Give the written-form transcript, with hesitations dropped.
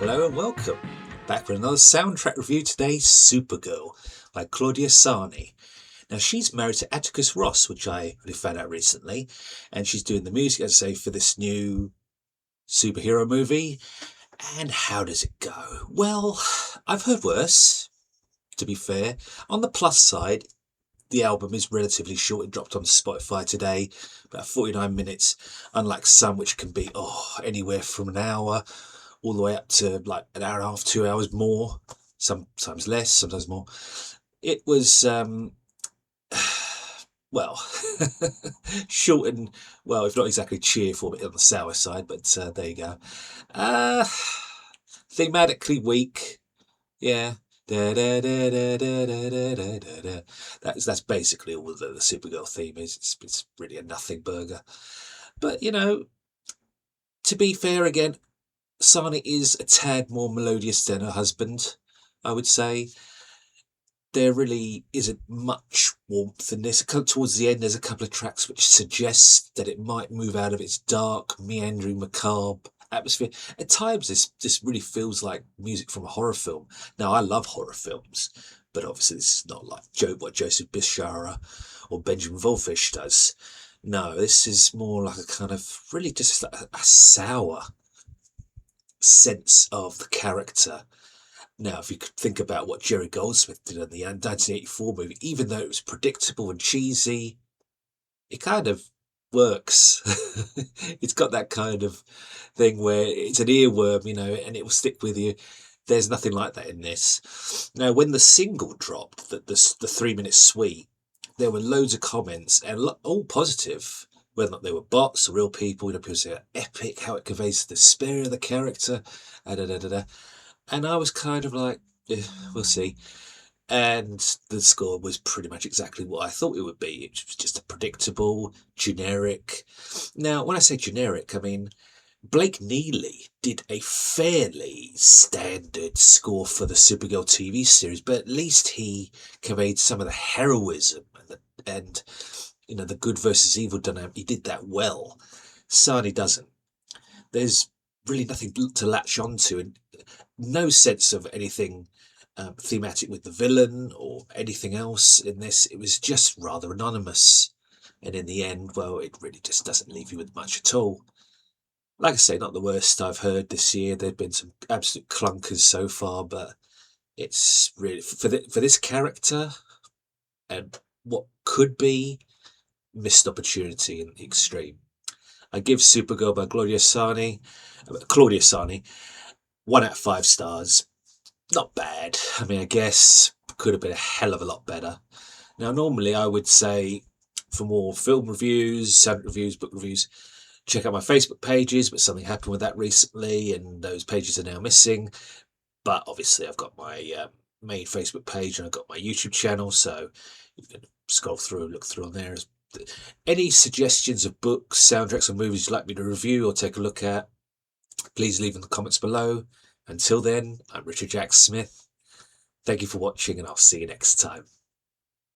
Hello and welcome. Back with another soundtrack review today, Supergirl by Claudia Sarne. Now she's married to Atticus Ross, which I only found out recently, and she's doing the music, as I say, for this new superhero movie. And how does it go? Well, I've heard worse, to be fair. On the plus side, the album is relatively short. It dropped on Spotify today, about 49 minutes, unlike some which can be anywhere from an hour all the way up to like an hour and a half, 2 hours more, sometimes less, sometimes more. It was, well, short and, well, if not exactly cheerful, but on the sour side, but there you go. Thematically weak, yeah. That's basically all the Supergirl theme is. It's really a nothing burger. But, to be fair again, Sarne is a tad more melodious than her husband, I would say. There really isn't much warmth in this. Towards the end, there's a couple of tracks which suggest that it might move out of its dark, meandering, macabre atmosphere. At times, this really feels like music from a horror film. Now, I love horror films, but obviously this is not like what Joseph Bishara or Benjamin Volfish does. No, this is more like a kind of really just like a sour sense of the character. Now, if you could think about what Jerry Goldsmith did in the 1984 movie, even though it was predictable and cheesy, it kind of works. It's got that kind of thing where it's an earworm, and it will stick with you. There's nothing like that in this. Now, when the single dropped, the 3-minute suite, there were loads of comments, and all positive, whether or not they were bots or real people. People say epic, how it conveys the despair of the character, and I was kind of like, we'll see. And the score was pretty much exactly what I thought it would be. It was just a predictable, generic. Now, when I say generic, I mean Blake Neely did a fairly standard score for the Supergirl TV series, but at least he conveyed some of the heroism and the good versus evil dynamic. He did that well. Sarne doesn't. There's really nothing to latch onto, and no sense of anything thematic with the villain or anything else in this. It was just rather anonymous, and in the end, well, it really just doesn't leave you with much at all. Like I say, not the worst I've heard this year. There've been some absolute clunkers so far, but it's really for this character and what could be missed opportunity in the extreme. I give Supergirl by Claudia Sarne 1 out of 5 stars. Not bad. I mean, I guess could have been a hell of a lot better. Now, normally I would say for more film reviews, sound reviews, book reviews, check out my Facebook pages, but something happened with that recently, and those pages are now missing. But obviously, I've got my main Facebook page and I've got my YouTube channel, so you can scroll through and look through on there. Any suggestions of books, soundtracks, or movies you'd like me to review or take a look at, please leave in the comments below. Until then, I'm Richard Jack Smith. Thank you for watching, and I'll see you next time.